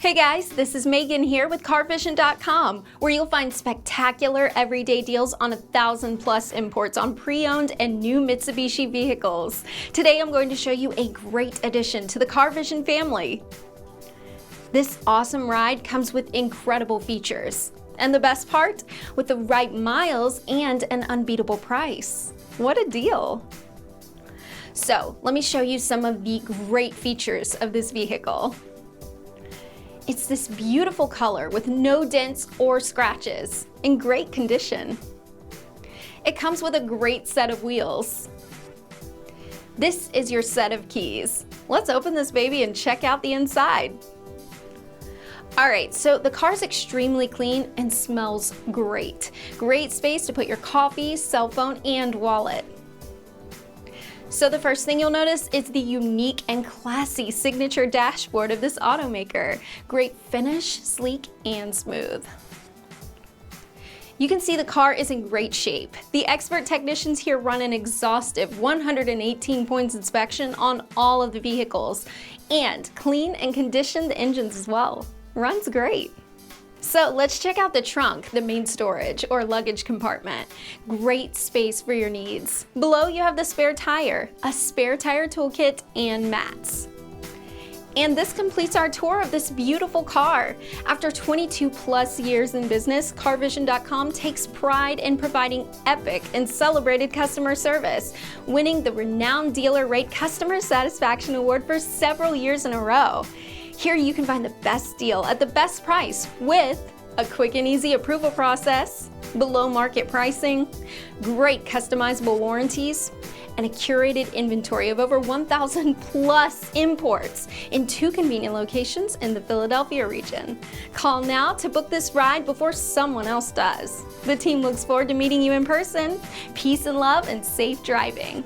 Hey guys, this is Megan here with CarVision.com, where you'll find spectacular everyday deals on 1,000+ imports on pre-owned and new Mitsubishi vehicles. Today I'm going to show you a great addition to the CarVision family. This awesome ride comes with incredible features. And the best part? With the right miles and an unbeatable price. What a deal! So, let me show you some of the great features of this vehicle. It's this beautiful color with no dents or scratches, in great condition. It comes with a great set of wheels. This is your set of keys. Let's open this baby and check out the inside. Alright, so the car's extremely clean and smells great. Great space to put your coffee, cell phone, and wallet. So the first thing you'll notice is the unique and classy signature dashboard of this automaker. Great finish, sleek, and smooth. You can see the car is in great shape. The expert technicians here run an exhaustive 118 points inspection on all of the vehicles and clean and condition the engines as well. Runs great. So let's check out the trunk, the main storage or luggage compartment. Great space for your needs. Below you have the spare tire, a spare tire toolkit, and mats. And this completes our tour of this beautiful car. After 22+ years in business, CarVision.com takes pride in providing epic and celebrated customer service, winning the renowned Dealer Rate Customer Satisfaction Award for several years in a row. Here you can find the best deal at the best price with a quick and easy approval process, below market pricing, great customizable warranties, and a curated inventory of over 1,000+ imports in 2 convenient locations in the Philadelphia region. Call now to book this ride before someone else does. The team looks forward to meeting you in person. Peace and love and safe driving.